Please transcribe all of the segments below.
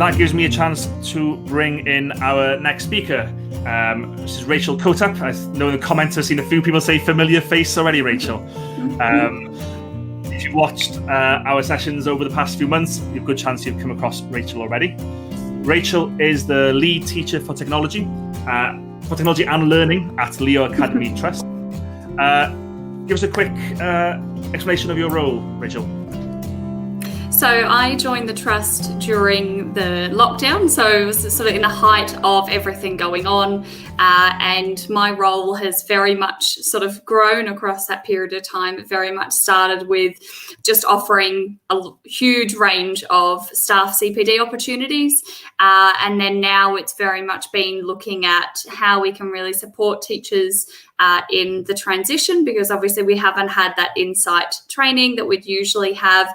that gives me a chance to bring in our next speaker. This is Rachel Coathup. I know in the comments I've seen a few people say familiar face already, Rachel. If you've watched our sessions over the past few months, you have a good chance you've come across Rachel already. Rachel is the lead teacher for technology and learning at Leo Academy Trust. Give us a quick explanation of your role, Rachel. So I joined the trust during the lockdown, so it was sort of in the height of everything going on, and my role has very much sort of grown across that period of time. It very much started with just offering a huge range of staff CPD opportunities, and then now it's very much been looking at how we can really support teachers in the transition, because obviously we haven't had that insight training that we'd usually have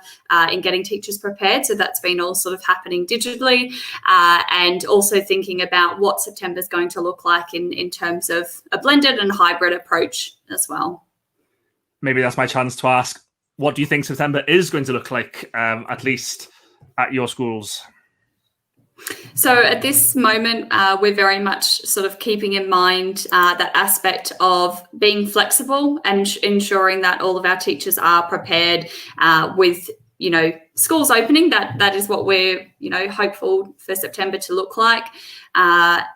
in getting teachers prepared. So that's been all sort of happening digitally, and also thinking about what September is going to look like in terms of a blended and hybrid approach as well. Maybe that's my chance to ask, what do you think September is going to look like, at least at your schools? So at this moment, we're very much sort of keeping in mind that aspect of being flexible and ensuring that all of our teachers are prepared with, schools opening. That is what we're, hopeful for September to look like. But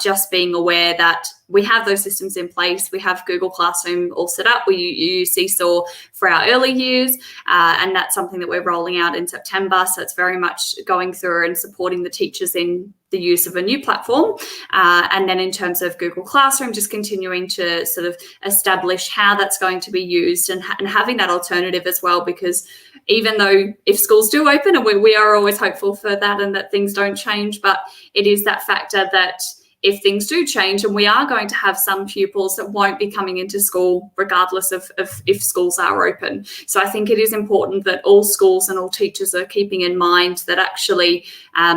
just being aware that we have those systems in place. We have Google Classroom all set up. We use Seesaw for our early years, and that's something that we're rolling out in September. So it's very much going through and supporting the teachers in the use of a new platform. And then in terms of Google Classroom, just continuing to sort of establish how that's going to be used and having that alternative as well, because even though if schools do open, and we are always hopeful for that and that things don't change, but it is that factor that if things do change, and we are going to have some pupils that won't be coming into school regardless of if schools are open. So I think it is important that all schools and all teachers are keeping in mind that actually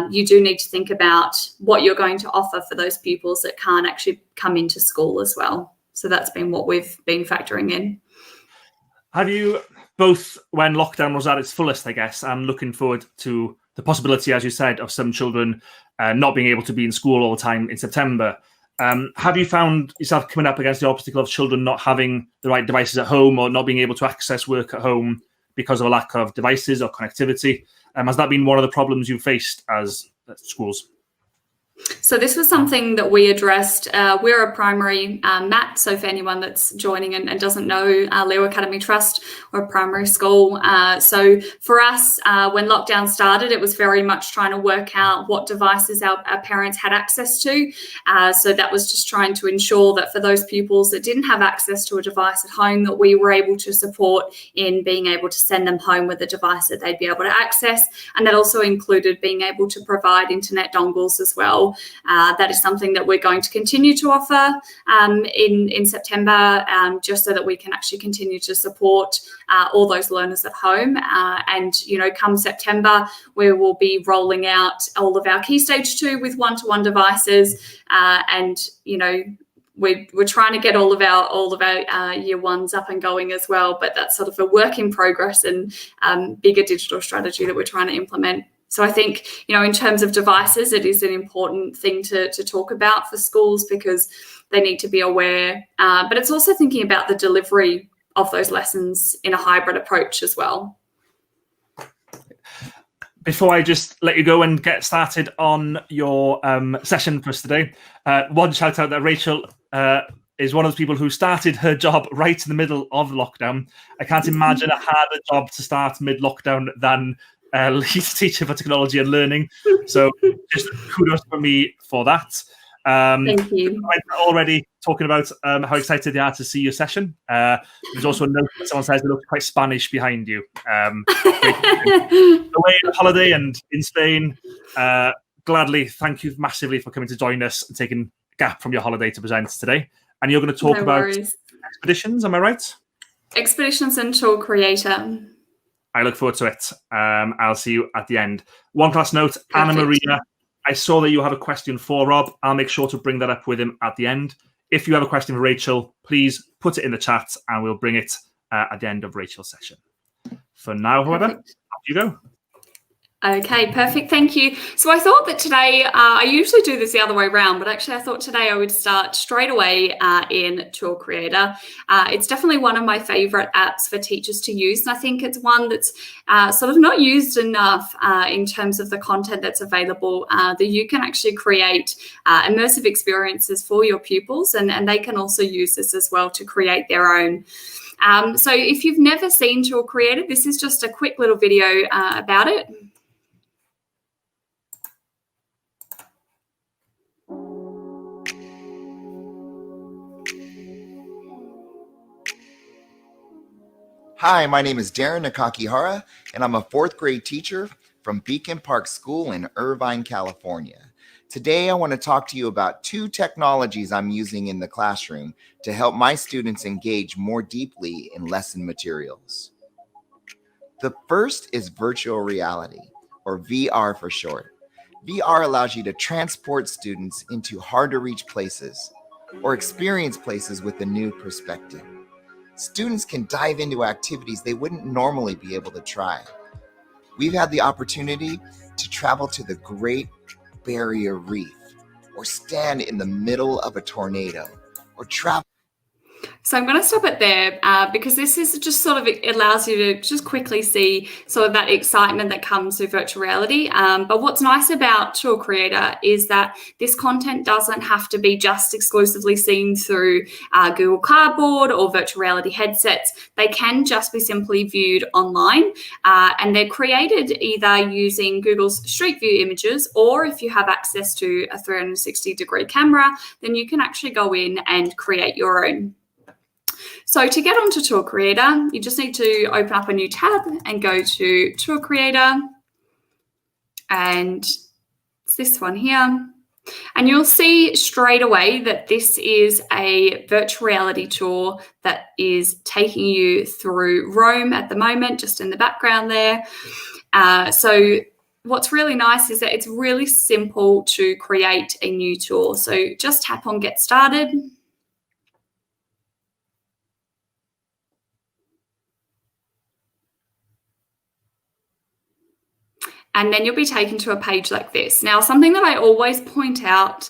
you do need to think about what you're going to offer for those pupils that can't actually come into school as well. So that's been what we've been factoring in. Have you, both when lockdown was at its fullest, I guess, and looking forward to the possibility, as you said, of some children not being able to be in school all the time in September. Have you found yourself coming up against the obstacle of children not having the right devices at home or not being able to access work at home because of a lack of devices or connectivity? Has that been one of the problems you faced as schools? So this was something that we addressed. We're a primary MAT, so for anyone that's joining and doesn't know Leo Academy Trust, we're a primary school. So for us, when lockdown started, it was very much trying to work out what devices our parents had access to. So that was just trying to ensure that for those pupils that didn't have access to a device at home, that we were able to support in being able to send them home with a device that they'd be able to access. And that also included being able to provide internet dongles as well. That is something that we're going to continue to offer in September, just so that we can actually continue to support all those learners at home. And come September, we will be rolling out all of our Key Stage 2 with one-to-one devices, we're trying to get all of our year ones up and going as well. But that's sort of a work in progress and bigger digital strategy that we're trying to implement. So I think, in terms of devices, it is an important thing to talk about for schools because they need to be aware. But it's also thinking about the delivery of those lessons in a hybrid approach as well. Before I just let you go and get started on your session for us today, one shout out that Rachel is one of those people who started her job right in the middle of lockdown. I can't imagine a harder job to start mid-lockdown than lead teacher for technology and learning. So just kudos for me for that. Thank you. I'm already talking about how excited they are to see your session. There's also a note that someone says it looks quite Spanish behind you. Away on holiday and in Spain. Gladly, thank you massively for coming to join us and taking a gap from your holiday to present today. And you're going to talk about expeditions, am I right? Expeditions and Tour Creator. I look forward to it. I'll see you at the end. One last note, perfect. Anna Maria, I saw that you have a question for Rob. I'll make sure to bring that up with him at the end. If you have a question for Rachel, please put it in the chat and we'll bring it at the end of Rachel's session. For now, however, off you go. Okay, perfect. Thank you. So I thought that today, I usually do this the other way around, but actually I thought today I would start straight away in Tour Creator. It's definitely one of my favorite apps for teachers to use. And I think it's one that's sort of not used enough in terms of the content that's available, that you can actually create immersive experiences for your pupils, and they can also use this as well to create their own. So if you've never seen Tour Creator, this is just a quick little video about it. Hi, my name is Darren Nakakihara, and I'm a 4th grade teacher from Beacon Park School in Irvine, California. Today, I want to talk to you about 2 technologies I'm using in the classroom to help my students engage more deeply in lesson materials. The first is virtual reality, or VR for short. VR allows you to transport students into hard-to-reach places or experience places with a new perspective. Students can dive into activities they wouldn't normally be able to try. We've had the opportunity to travel to the Great Barrier Reef, or stand in the middle of a tornado, or travel. So I'm going to stop it there because this is just sort of, it allows you to just quickly see sort of that excitement that comes with virtual reality. But what's nice about Tour Creator is that this content doesn't have to be just exclusively seen through Google Cardboard or virtual reality headsets. They can just be simply viewed online, and they're created either using Google's Street View images, or if you have access to a 360-degree camera, then you can actually go in and create your own. So to get onto Tour Creator, you just need to open up a new tab and go to Tour Creator, and it's this one here. And you'll see straight away that this is a virtual reality tour that is taking you through Rome at the moment, just in the background there. So what's really nice is that it's really simple to create a new tour. So just tap on Get Started. And then you'll be taken to a page like this. Now, something that I always point out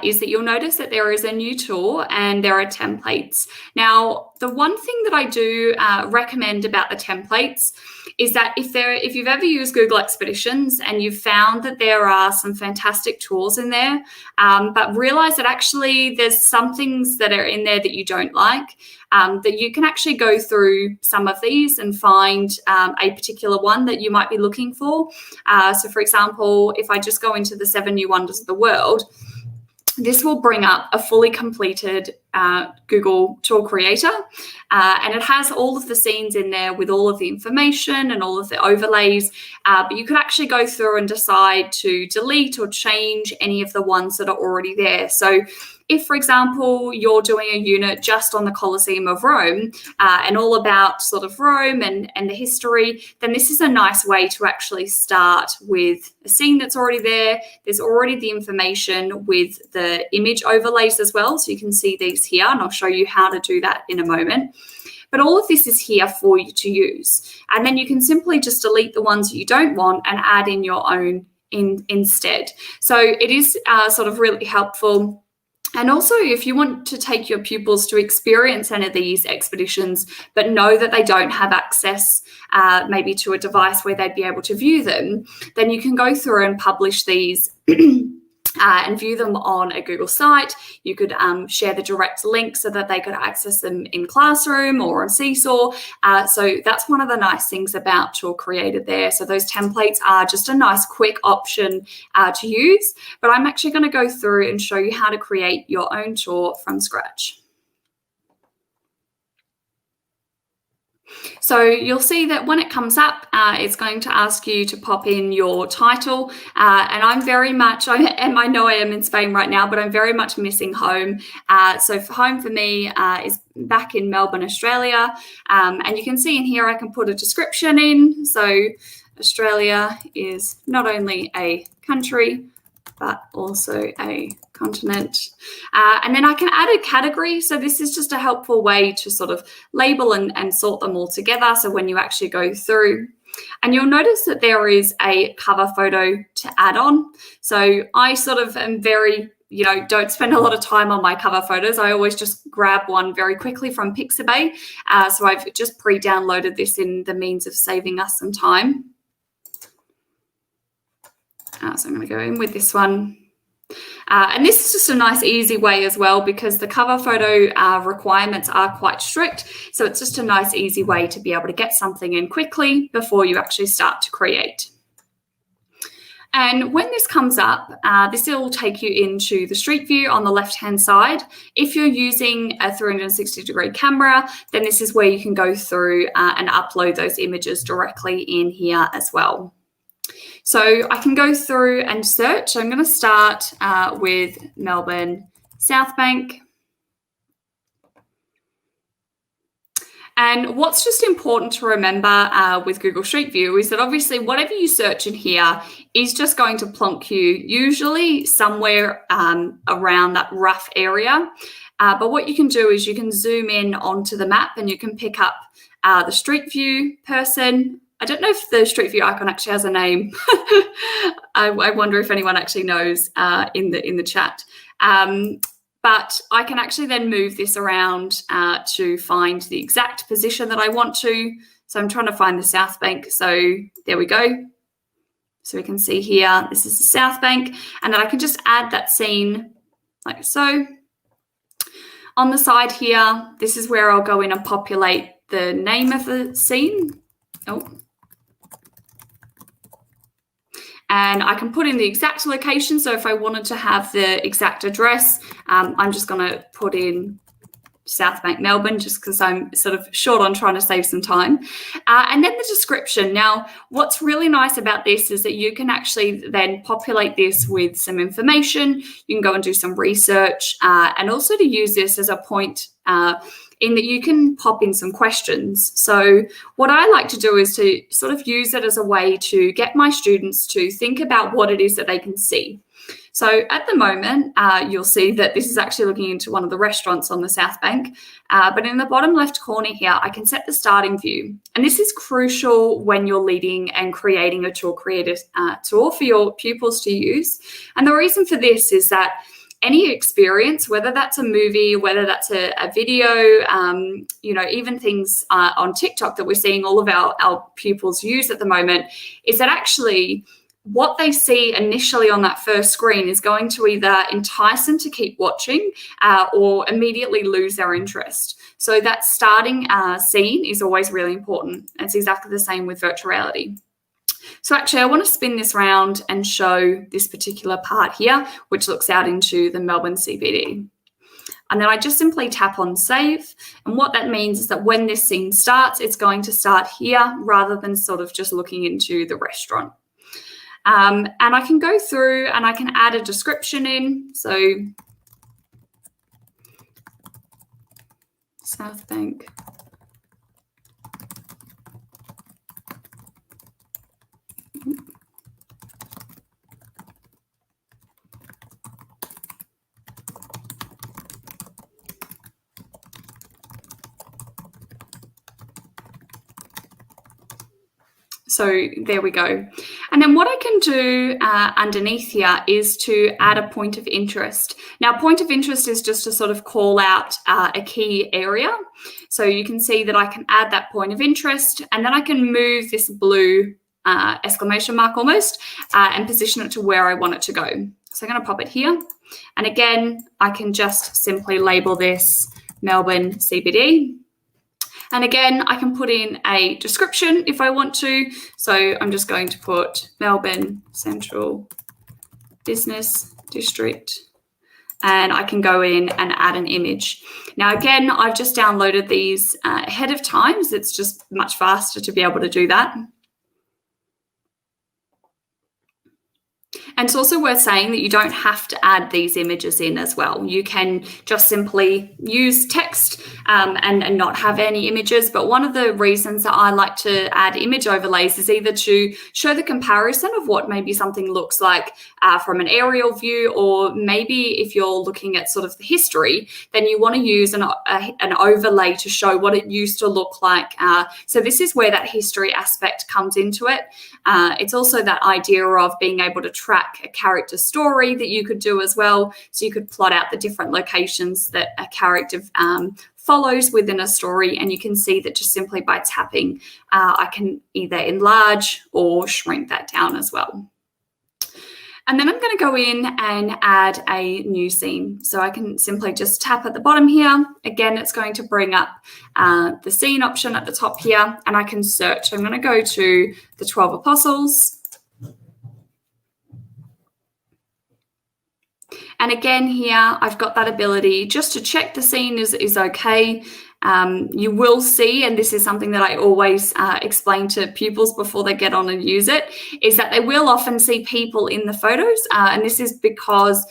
is that you'll notice that there is a new tour and there are templates. Now, the one thing that I do recommend about the templates is that if you've ever used Google Expeditions and you've found that there are some fantastic tours in there, but realize that actually there's some things that are in there that you don't like, that you can actually go through some of these and find a particular one that you might be looking for. So for example, if I just go into the 7 New Wonders of the World, this will bring up a fully completed Google Tour Creator, and it has all of the scenes in there with all of the information and all of the overlays, but you could actually go through and decide to delete or change any of the ones that are already there. So if, for example, you're doing a unit just on the Colosseum of Rome and all about sort of Rome and the history, then this is a nice way to actually start with a scene that's already there. There's already the information with the image overlays as well, so you can see these here, and I'll show you how to do that in a moment. But all of this is here for you to use. And then you can simply just delete the ones that you don't want and add in your own instead. So it is sort of really helpful. And also, if you want to take your pupils to experience any of these expeditions, but know that they don't have access maybe to a device where they'd be able to view them, then you can go through and publish these and view them on a Google site. You could share the direct link so that they could access them in Classroom or on Seesaw. So that's one of the nice things about Tour Creator there. So those templates are just a nice quick option to use, but I'm actually going to go through and show you how to create your own tour from scratch. So you'll see that when it comes up, it's going to ask you to pop in your title. And I'm very much, I know I am in Spain right now, but I'm very much missing home. So home for me is back in Melbourne, Australia. And you can see in here, I can put a description in. So Australia is not only a country, but also a continent. And then I can add a category. So this is just a helpful way to sort of label and sort them all together. So when you actually go through, And you'll notice that there is a cover photo to add on. So I sort of am very, don't spend a lot of time on my cover photos. I always just grab one very quickly from Pixabay. So I've just pre-downloaded this in the means of saving us some time. So I'm going to go in with this one. And this is just a nice, easy way as well, because the cover photo requirements are quite strict. So it's just a nice, easy way to be able to get something in quickly before you actually start to create. And when this comes up, this will take you into the street view on the left-hand side. If you're using a 360-degree camera, then this is where you can go through and upload those images directly in here as well. So I can go through and search. I'm going to start with Melbourne South Bank. And what's just important to remember with Google Street View is that obviously whatever you search in here is just going to plonk you usually somewhere around that rough area. But what you can do is you can zoom in onto the map and you can pick up the Street View person. I don't know if the Street View icon actually has a name. I wonder if anyone actually knows in the chat. But I can actually then move this around to find the exact position that I want to. So I'm trying to find the South Bank. So there we go. So we can see here, this is the South Bank. And then I can just add that scene like so. On the side here, this is where I'll go in and populate the name of the scene. Oh. And I can put in the exact location. So if I wanted to have the exact address, I'm just going to put in South Bank, Melbourne, just because I'm sort of short on trying to save some time. And then the description. Now, what's really nice about this is that you can actually then populate this with some information. You can go and do some research and also to use this as a point in that you can pop in some questions. So what I like to do is to sort of use it as a way to get my students to think about what it is that they can see. So at the moment, you'll see that this is actually looking into one of the restaurants on the South Bank. But in the bottom left corner here, I can set the starting view. And this is crucial when you're leading and creating a tour creator tour for your pupils to use. And the reason for this is that any experience, whether that's a movie, whether that's a video, even things on TikTok that we're seeing all of our pupils use at the moment, is that actually what they see initially on that first screen is going to either entice them to keep watching or immediately lose their interest. So that starting scene is always really important. It's exactly the same with virtual reality. So actually, I want to spin this round and show this particular part here, which looks out into the Melbourne CBD. And then I just simply tap on save. And what that means is that when this scene starts, it's going to start here rather than sort of just looking into the restaurant. And I can go through and I can add a description in. So South Bank. So there we go. And then what I can do underneath here is to add a point of interest. Now, point of interest is just to sort of call out a key area. So you can see that I can add that point of interest, and then I can move this blue exclamation mark almost and position it to where I want it to go. So I'm going to pop it here. And again, I can just simply label this Melbourne CBD. And again, I can put in a description if I want to. So I'm just going to put Melbourne Central Business District, and I can go in and add an image. Now, again, I've just downloaded these ahead of time, so it's just much faster to be able to do that. And it's also worth saying that you don't have to add these images in as well. You can just simply use text and not have any images. But one of the reasons that I like to add image overlays is either to show the comparison of what maybe something looks like from an aerial view, or maybe if you're looking at sort of the history, then you want to use an overlay to show what it used to look like. So this is where that history aspect comes into it. It's also that idea of being able to track a character story that you could do as well. So you could plot out the different locations that a character follows within a story, and you can see that just simply by tapping, I can either enlarge or shrink that down as well. And then I'm going to go in and add a new scene. So I can simply just tap at the bottom here. Again, it's going to bring up the scene option at the top here, and I can search. I'm going to go to the 12 Apostles. And again, here, I've got that ability just to check the scene is okay. You will see, and this is something that I always explain to pupils before they get on and use it, is that they will often see people in the photos. And this is because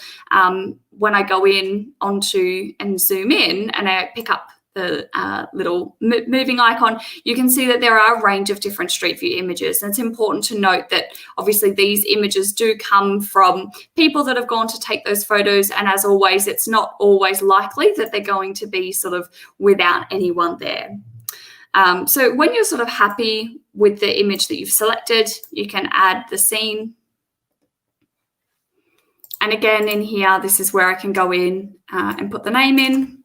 when I go in onto and zoom in and I pick up the little moving icon, you can see that there are a range of different Street View images. And it's important to note that obviously these images do come from people that have gone to take those photos. And as always, it's not always likely that they're going to be sort of without anyone there. So when you're sort of happy with the image that you've selected, you can add the scene. And again, in here, this is where I can go in and put the name in.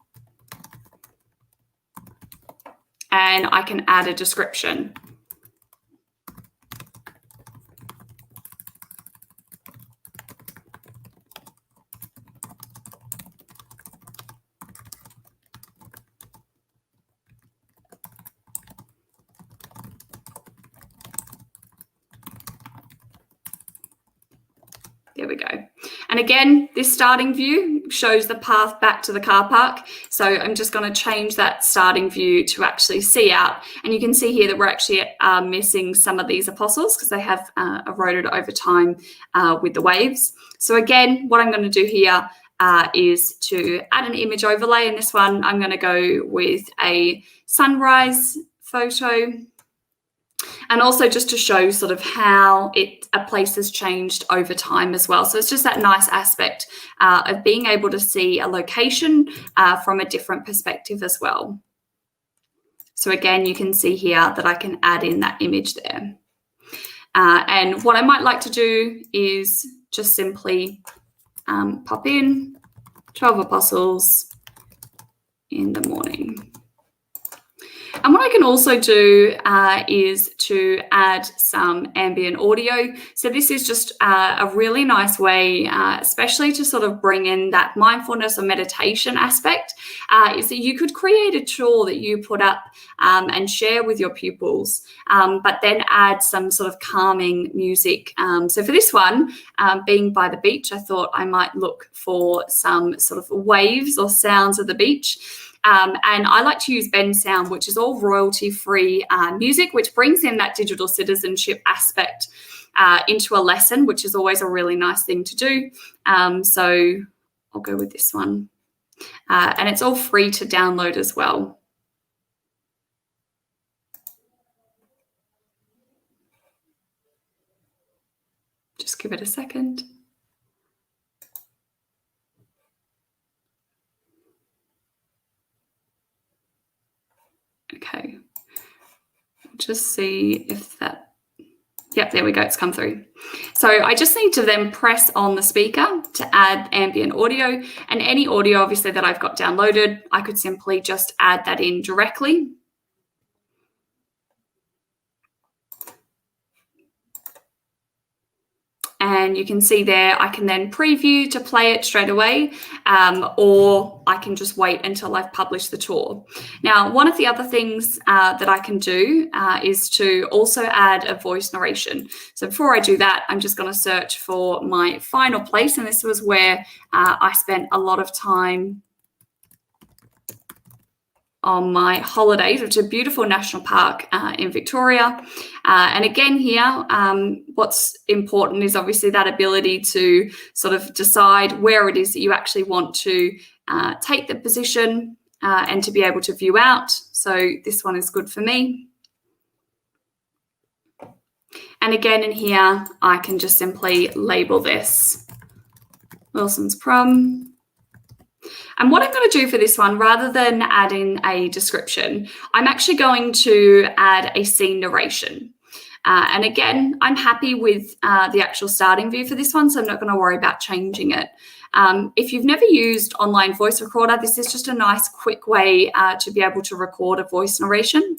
And I can add a description. There we go. And again, this starting view shows the path back to the car park. So I'm just going to change that starting view to actually see out. And you can see here that we're actually missing some of these apostles because they have eroded over time with the waves. So again, what I'm going to do here is to add an image overlay. In this one, I'm going to go with a sunrise photo. And also just to show sort of how a place has changed over time as well. So it's just that nice aspect of being able to see a location from a different perspective as well. So again, you can see here that I can add in that image there. And what I might like to do is just simply pop in 12 Apostles in the morning. And what I can also do is to add some ambient audio. So this is just a really nice way, especially to sort of bring in that mindfulness or meditation aspect, is that you could create a tool that you put up and share with your pupils, but then add some sort of calming music. So for this one, being by the beach, I thought I might look for some sort of waves or sounds of the beach. And I like to use Bensound, which is all royalty-free music, which brings in that digital citizenship aspect into a lesson, which is always a really nice thing to do. So I'll go with this one. And it's all free to download as well. Just give it a second. Okay, just see if that, yep, there we go, it's come through. So I just need to then press on the speaker to add ambient audio, and any audio obviously that I've got downloaded, I could simply just add that in directly. And you can see there, I can then preview to play it straight away, or I can just wait until I've published the tour. Now, one of the other things that I can do is to also add a voice narration. So before I do that, I'm just going to search for my final place. And this was where I spent a lot of time on my holidays, which is a beautiful national park in Victoria. And again here, what's important is obviously that ability to sort of decide where it is that you actually want to take the position and to be able to view out. So this one is good for me. And again in here, I can just simply label this Wilson's Prom. And what I'm going to do for this one, rather than add in a description, I'm actually going to add a scene narration. And again, I'm happy with the actual starting view for this one, so I'm not going to worry about changing it. If you've never used online voice recorder, this is just a nice quick way to be able to record a voice narration.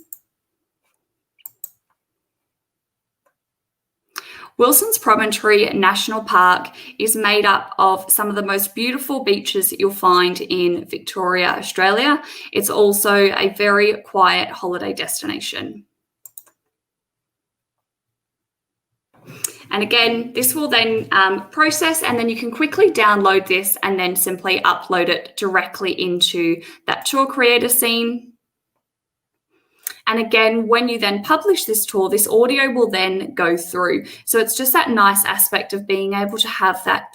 Wilson's Promontory National Park is made up of some of the most beautiful beaches that you'll find in Victoria, Australia. It's also a very quiet holiday destination. And again, this will then process, and then you can quickly download this and then simply upload it directly into that tour creator scene. And again, when you then publish this tour, this audio will then go through. So it's just that nice aspect of being able to have that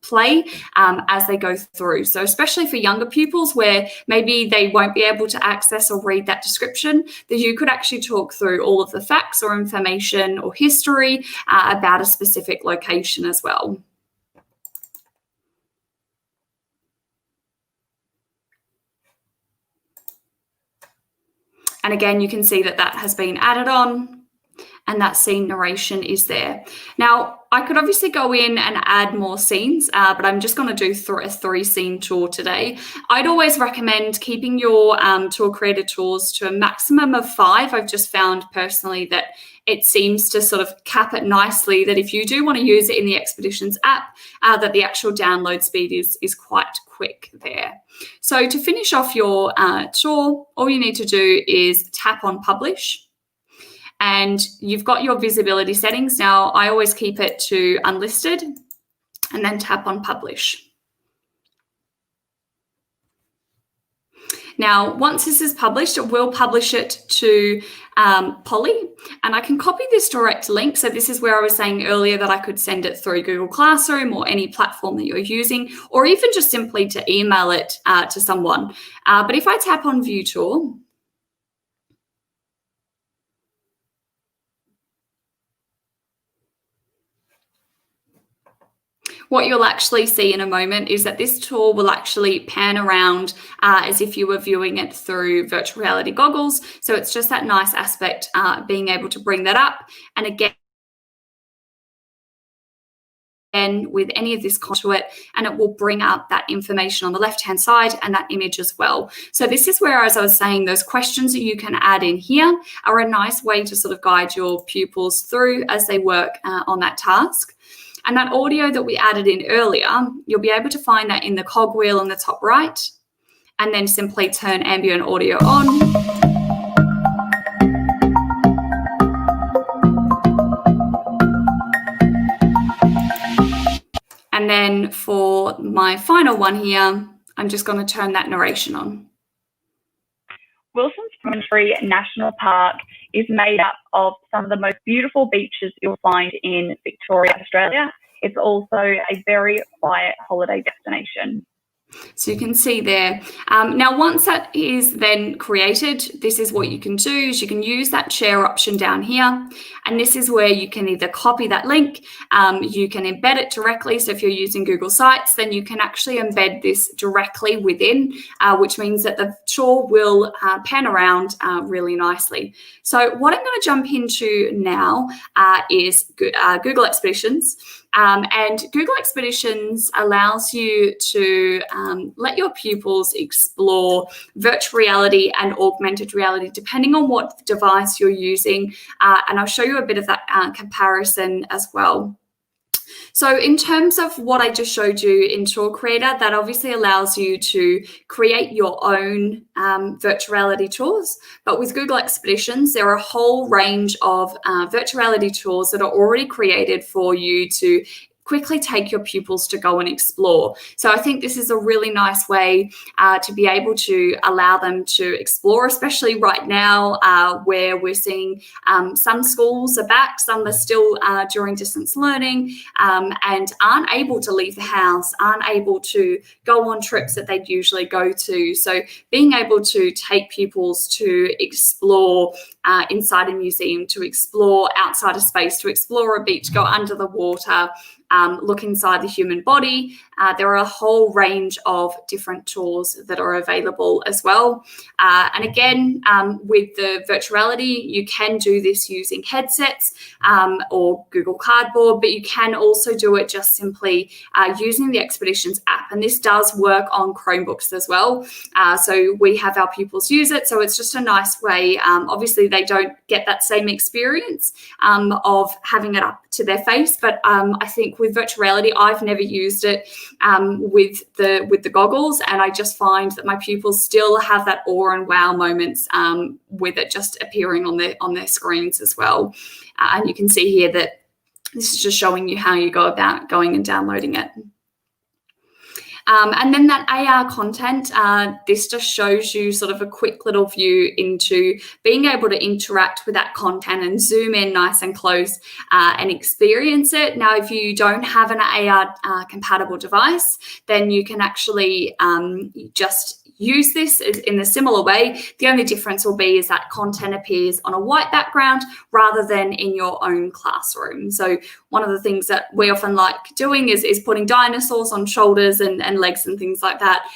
play as they go through. So especially for younger pupils where maybe they won't be able to access or read that description, that you could actually talk through all of the facts or information or history about a specific location as well. And again, you can see that that has been added on and that scene narration is there. Now, I could obviously go in and add more scenes, but I'm just going to do a 3-scene tour today. I'd always recommend keeping your tour creator tours to a maximum of 5. I've just found personally that it seems to sort of cap it nicely, that if you do want to use it in the Expeditions app, that the actual download speed is quite quick there. So to finish off your tour, all you need to do is tap on Publish. And you've got your visibility settings. Now, I always keep it to unlisted and then tap on Publish. Now, once this is published, it will publish it to Polly, and I can copy this direct link. So this is where I was saying earlier that I could send it through Google Classroom or any platform that you're using, or even just simply to email it to someone. But if I tap on View Tour, what you'll actually see in a moment is that this tour will actually pan around as if you were viewing it through virtual reality goggles. So it's just that nice aspect, being able to bring that up. And again, with any of this contour, and it will bring up that information on the left-hand side and that image as well. So this is where, as I was saying, those questions that you can add in here are a nice way to sort of guide your pupils through as they work on that task. And that audio that we added in earlier, you'll be able to find that in the cogwheel in the top right, and then simply turn ambient audio on. And then for my final one here, I'm just going to turn that narration on. Wilson's Promontory National Park is made up of some of the most beautiful beaches you'll find in Victoria, Australia. It's also a very quiet holiday destination. So you can see there. Now, once that is then created, this is what you can do, is you can use that share option down here. And this is where you can either copy that link, you can embed it directly. So if you're using Google Sites, then you can actually embed this directly within, which means that the tour will pan around really nicely. So what I'm going to jump into now is Google Expeditions. And Google Expeditions allows you to let your pupils explore virtual reality and augmented reality, depending on what device you're using. And I'll show you a bit of that comparison as well. So in terms of what I just showed you in Tour Creator, that obviously allows you to create your own virtual reality tours. But with Google Expeditions, there are a whole range of virtual reality tours that are already created for you to quickly take your pupils to go and explore. So I think this is a really nice way to be able to allow them to explore, especially right now where we're seeing some schools are back, some are still during distance learning and aren't able to leave the house, aren't able to go on trips that they'd usually go to. So being able to take pupils to explore inside a museum, to explore outside a space, to explore a beach, go under the water, look inside the human body. There are a whole range of different tours that are available as well. And again, with the virtuality, you can do this using headsets or Google Cardboard, but you can also do it just simply using the Expeditions app. And this does work on Chromebooks as well. So we have our pupils use it. So it's just a nice way. Obviously, they don't get that same experience of having it up to their face, but I think with virtual reality, I've never used it with the goggles, and I just find that my pupils still have that awe and wow moments with it just appearing on their screens as well. And you can see here that this is just showing you how you go about going and downloading it. And then that AR content, this just shows you sort of a quick little view into being able to interact with that content and zoom in nice and close and experience it. Now, if you don't have an AR compatible device, then you can actually just use this in a similar way. The only difference will be is that content appears on a white background rather than in your own classroom. So one of the things that we often like doing is putting dinosaurs on shoulders and legs and things like that.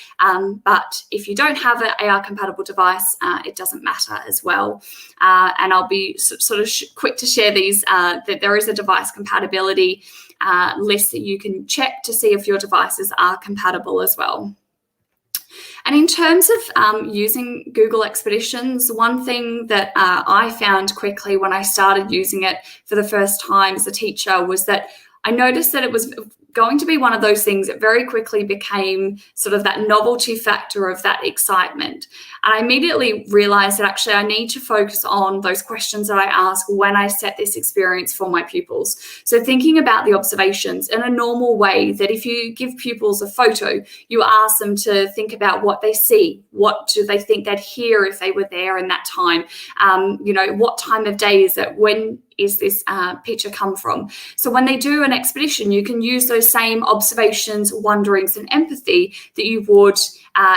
But if you don't have an AR compatible device, it doesn't matter as well. And I'll be sort of quick to share these, that there is a device compatibility list that you can check to see if your devices are compatible as well. And in terms of using Google Expeditions, one thing that I found quickly when I started using it for the first time as a teacher was that I noticed that it was going to be one of those things that very quickly became sort of that novelty factor of that excitement. And I immediately realized that actually I need to focus on those questions that I ask when I set this experience for my pupils. So thinking about the observations in a normal way, that if you give pupils a photo, you ask them to think about what they see, what do they think they'd hear if they were there in that time, what time of day is it, when is this picture come from? So when they do an expedition, you can use those same observations, wonderings, and empathy that you would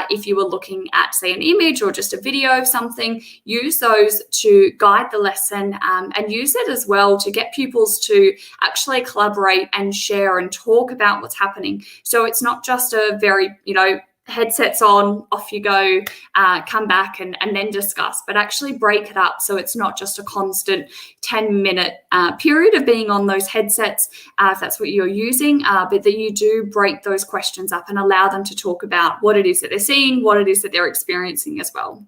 if you were looking at, say, an image or just a video of something. Use those to guide the lesson and use it as well to get pupils to actually collaborate and share and talk about what's happening. So it's not just a very, headsets on, off you go, come back and then discuss, but actually break it up so it's not just a constant 10-minute period of being on those headsets, if that's what you're using, but that you do break those questions up and allow them to talk about what it is that they're seeing, what it is that they're experiencing as well.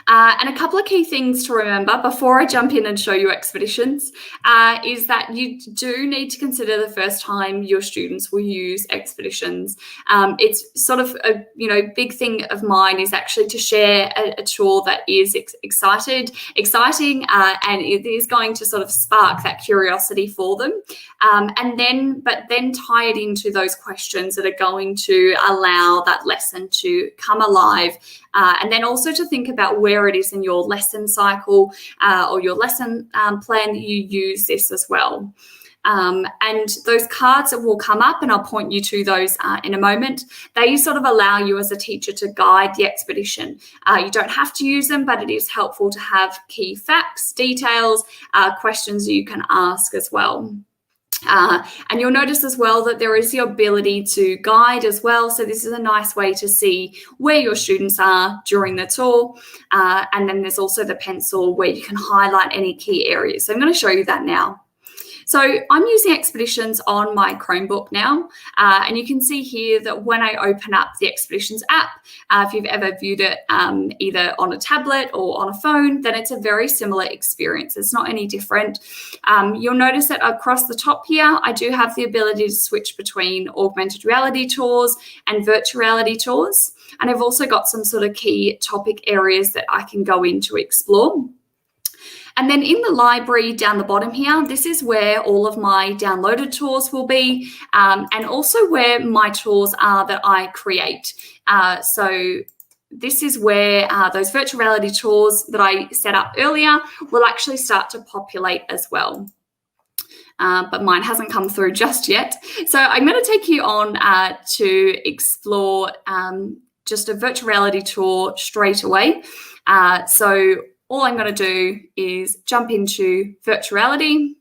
And a couple of key things to remember before I jump in and show you Expeditions is that you do need to consider the first time your students will use Expeditions. It's sort of a big thing of mine is actually to share a tool that is exciting and it is going to sort of spark that curiosity for them. But then tie it into those questions that are going to allow that lesson to come alive. And then also to think about where it is in your lesson cycle or your lesson plan that you use this as well. And those cards that will come up, and I'll point you to those in a moment, they sort of allow you as a teacher to guide the expedition. You don't have to use them, but it is helpful to have key facts, details, questions you can ask as well. And you'll notice as well that there is the ability to guide as well. So this is a nice way to see where your students are during the tour. And then there's also the pencil where you can highlight any key areas. So I'm going to show you that now. So I'm using Expeditions on my Chromebook now, and you can see here that when I open up the Expeditions app, if you've ever viewed it either on a tablet or on a phone, then it's a very similar experience. It's not any different. You'll notice that across the top here, I do have the ability to switch between augmented reality tours and virtual reality tours. And I've also got some sort of key topic areas that I can go in to explore. And then in the library down the bottom here, this is where all of my downloaded tours will be, and also where my tours are that I create. So this is where those virtual reality tours that I set up earlier will actually start to populate as well. But mine hasn't come through just yet. So I'm going to take you on to explore just a virtual reality tour straight away. So all I'm going to do is jump into virtual reality.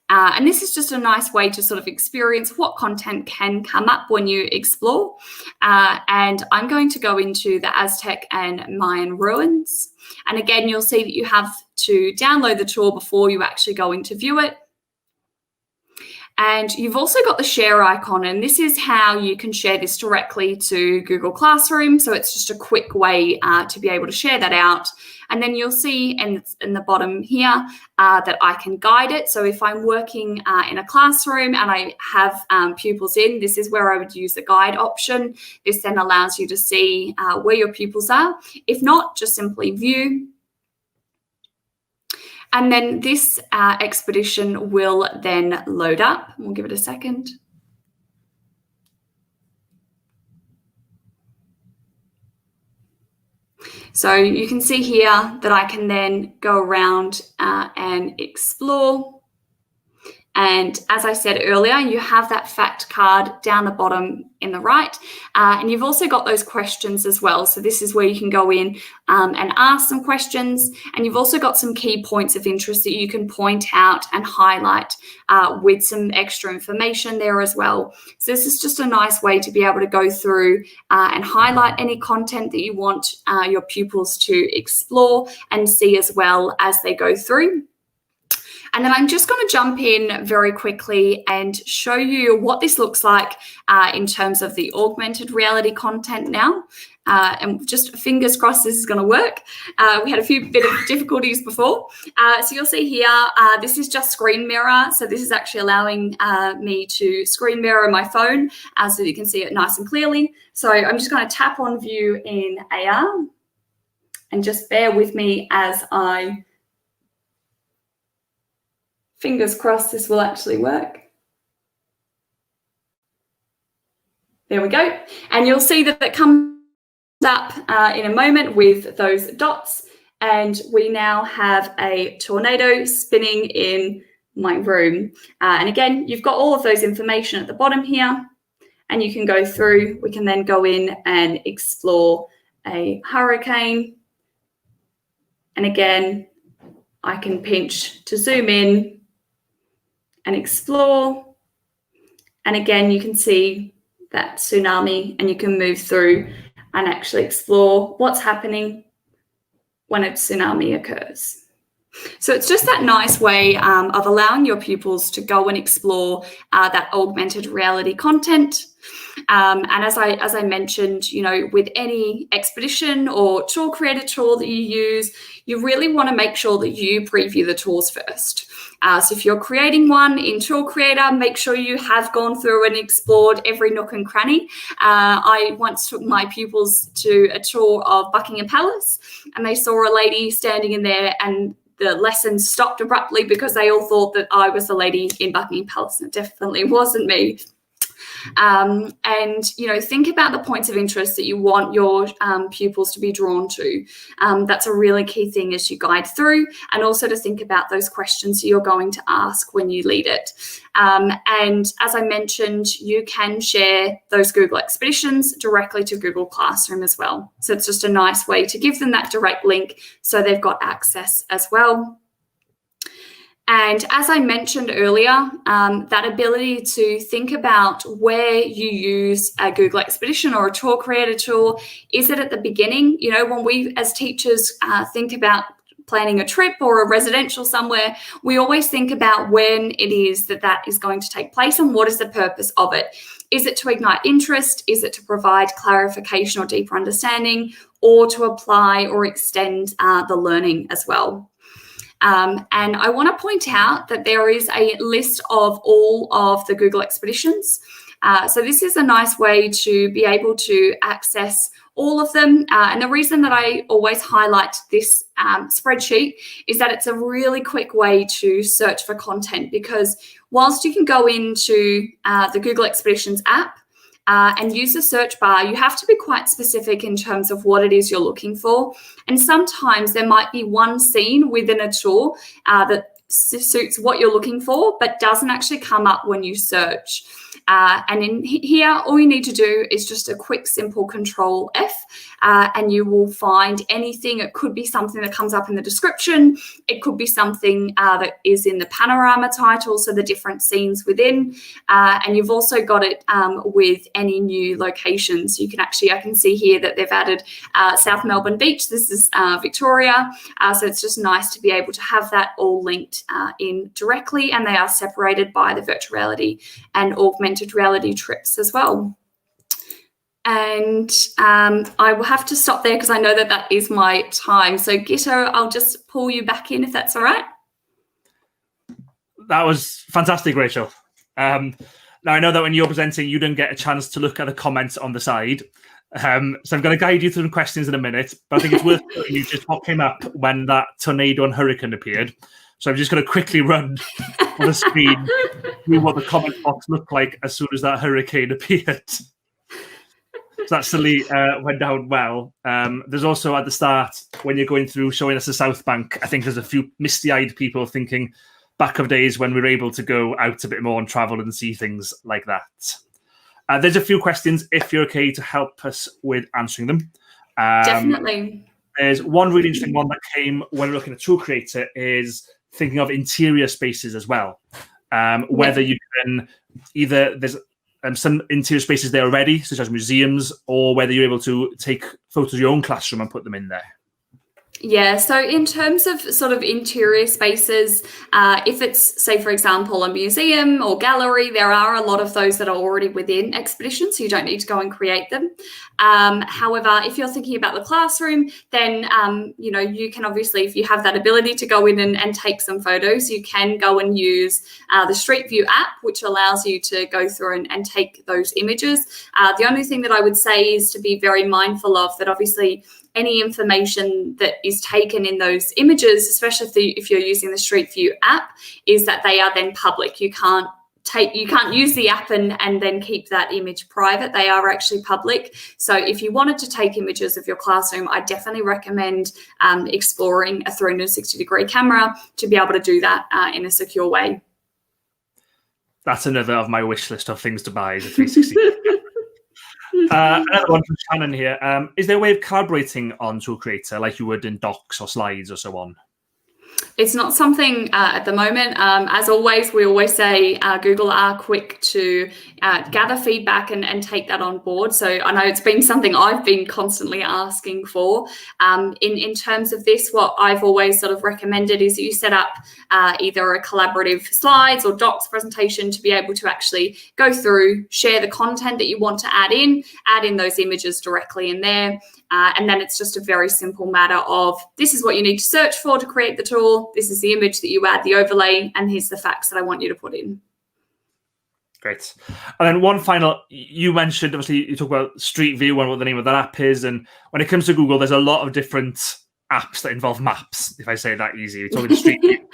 And this is just a nice way to sort of experience what content can come up when you explore. And I'm going to go into the Aztec and Mayan ruins. And again, you'll see that you have to download the tour before you actually go in to view it. And you've also got the share icon, and this is how you can share this directly to Google Classroom. So it's just a quick way to be able to share that out. And then you'll see in the bottom here that I can guide it. So if I'm working in a classroom and I have pupils in, this is where I would use the guide option. This then allows you to see where your pupils are. If not, just simply view. And then this expedition will then load up. We'll give it a second. So you can see here that I can then go around and explore. And as I said earlier, you have that fact card down the bottom in the right. And you've also got those questions as well. So this is where you can go in and ask some questions. And you've also got some key points of interest that you can point out and highlight with some extra information there as well. So this is just a nice way to be able to go through and highlight any content that you want your pupils to explore and see as well as they go through. And then I'm just going to jump in very quickly and show you what this looks like in terms of the augmented reality content now. And just fingers crossed this is going to work. We had a few bit of difficulties before. So you'll see here, this is just screen mirror. So this is actually allowing me to screen mirror my phone so that you can see it nice and clearly. So I'm just going to tap on view in AR and just bear with me as I fingers crossed this will actually work. There we go. And you'll see that it comes up in a moment with those dots. And we now have a tornado spinning in my room. And again, you've got all of those information at the bottom here. And you can go through. We can then go in and explore a hurricane. And again, I can pinch to zoom in and explore. And again, you can see that tsunami and you can move through and actually explore what's happening when a tsunami occurs. So it's just that nice way of allowing your pupils to go and explore that augmented reality content. And as I mentioned, you know, with any expedition or tour creator tool that you use, you really want to make sure that you preview the tours first. So if you're creating one in Tour Creator, make sure you have gone through and explored every nook and cranny. I once took my pupils to a tour of Buckingham Palace, and they saw a lady standing in there, and the lesson stopped abruptly because they all thought that I was the lady in Buckingham Palace, and it definitely wasn't me. And, you know, think about the points of interest that you want your pupils to be drawn to. That's a really key thing as you guide through, and also to think about those questions you're going to ask when you lead it. And as I mentioned, you can share those Google expeditions directly to Google Classroom as well. So it's just a nice way to give them that direct link so they've got access as well. And as I mentioned earlier, that ability to think about where you use a Google Expedition or a tour creator tool, is it at the beginning? You know, when we as teachers think about planning a trip or a residential somewhere, we always think about when it is that is going to take place and what is the purpose of it. Is it to ignite interest? Is it to provide clarification or deeper understanding, or to apply or extend the learning as well? And I want to point out that there is a list of all of the Google expeditions. So this is a nice way to be able to access all of them. And the reason that I always highlight this spreadsheet is that it's a really quick way to search for content, because whilst you can go into the Google Expeditions app and use the search bar, you have to be quite specific in terms of what it is you're looking for. And sometimes there might be one scene within a tour that suits what you're looking for, but doesn't actually come up when you search. And in here, all you need to do is just a quick, simple Control F, and you will find anything. It could be something that comes up in the description. It could be something that is in the panorama title, so the different scenes within. And you've also got it with any new locations. You can actually, I can see here that they've added South Melbourne Beach. This is Victoria. So it's just nice to be able to have that all linked in directly, and they are separated by the virtual reality and augmented reality trips as well. And I will have to stop there because I know that that is my time. So Gitto, I'll just pull you back in if that's all right. That was fantastic, Rachel. Now I know that when you're presenting, you didn't get a chance to look at the comments on the side. So I'm going to guide you through some questions in a minute, but I think it's worth telling you just what came up when that tornado and hurricane appeared. So I'm just going to quickly run on the screen through what the comment box looked like as soon as that hurricane appeared. So that silly went down well. There's also at the start, when you're going through showing us the South Bank, I think there's a few misty-eyed people thinking back of days when we were able to go out a bit more and travel and see things like that. There's a few questions, if you're okay to help us with answering them. Definitely. There's one really interesting one that came when we're looking at Tour Creator, is thinking of interior spaces as well. Whether you can either, there's some interior spaces there already, such as museums, or whether you're able to take photos of your own classroom and put them in there. Yeah, so in terms of sort of interior spaces, if it's, say, for example, a museum or gallery, there are a lot of those that are already within Expeditions, so you don't need to go and create them. However, if you're thinking about the classroom, then, you can obviously, if you have that ability to go in and take some photos, you can go and use the Street View app, which allows you to go through and take those images. The only thing that I would say is to be very mindful of that, obviously, any information that is taken in those images, especially if you're using the Street View app, is that they are then public. You can't use the app and then keep that image private. They are actually public. So if you wanted to take images of your classroom, I definitely recommend exploring a 360-degree camera to be able to do that in a secure way. That's another of my wish list of things to buy, is a 360. Another one from Shannon here. Is there a way of collaborating on Tour Creator like you would in docs or slides or so on? It's not something at the moment. As always, we always say Google are quick to gather feedback and take that on board. So I know it's been something I've been constantly asking for. In terms of this, what I've always sort of recommended is that you set up either a collaborative slides or docs presentation to be able to actually go through, share the content that you want to add in those images directly in there. And then it's just a very simple matter of, this is what you need to search for to create the tool. This is the image that you add the overlay, and here's the facts that I want you to put in. Great. And then one final, you mentioned, obviously, you talk about Street View and what the name of that app is. And when it comes to Google, there's a lot of different apps that involve maps, if I say it that easy. You're talking Street View.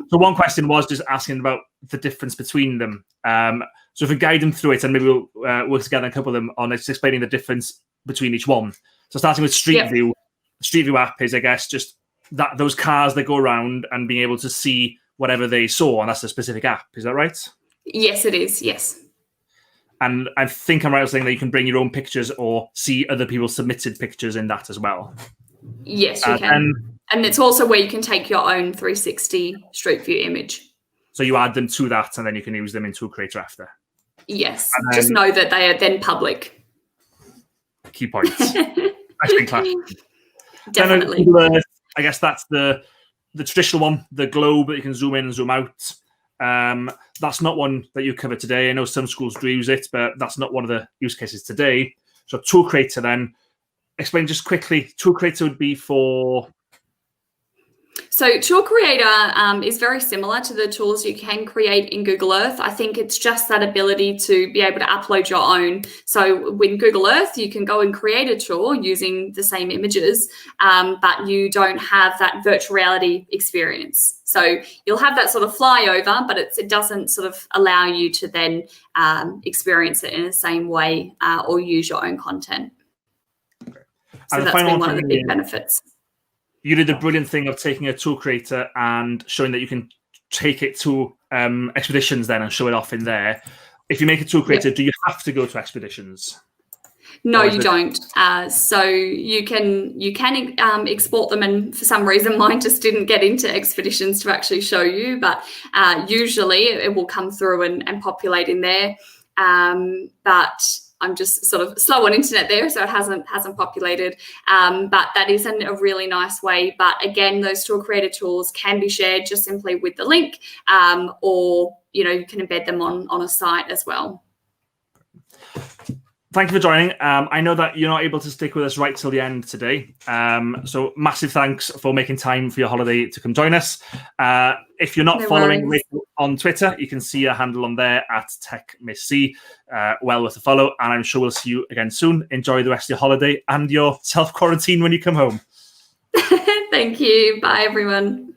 So one question was just asking about the difference between them. So if we guide them through it, and maybe we'll work together a couple of them on just explaining the difference between each one. So starting with Street View, Street View app is, I guess, just that those cars that go around and being able to see whatever they saw, and that's a specific app. Is that right? Yes, it is. Yes. And I think I'm right in saying that you can bring your own pictures or see other people's submitted pictures in that as well. Yes, you can. And it's also where you can take your own 360 Street View image. So you add them to that, and then you can use them in Tour Creator after. Yes. Just know that they are then public. Key points. Actually, class. Definitely. Then, I guess that's the traditional one, the globe that you can zoom in and zoom out. That's not one that you cover today. I know some schools do use it, but that's not one of the use cases today. So Tour Creator then, explain just quickly, Tour Creator would be for... So Tool Creator is very similar to the tools you can create in Google Earth. I think it's just that ability to be able to upload your own. So in Google Earth, you can go and create a tour using the same images, but you don't have that virtual reality experience. So you'll have that sort of flyover, but it doesn't sort of allow you to then experience it in the same way or use your own content. So that's been one of the big benefits. You did the brilliant thing of taking a tool creator and showing that you can take it to expeditions then and show it off in there. If you make a tool creator, do you have to go to expeditions? No, you don't. So you can export them, and for some reason mine just didn't get into expeditions to actually show you, but usually it will come through and populate in there. But I'm just sort of slow on internet there, so it hasn't populated. But that isn't a really nice way. But again, those tool creator tools can be shared just simply with the link, or you can embed them on a site as well. Thank you for joining. I know that you're not able to stick with us right till the end today. So massive thanks for making time for your holiday to come join us. If you're not following Rachel on Twitter, you can see her handle on there at TechMissC. Well worth a follow. And I'm sure we'll see you again soon. Enjoy the rest of your holiday and your self-quarantine when you come home. Thank you. Bye, everyone.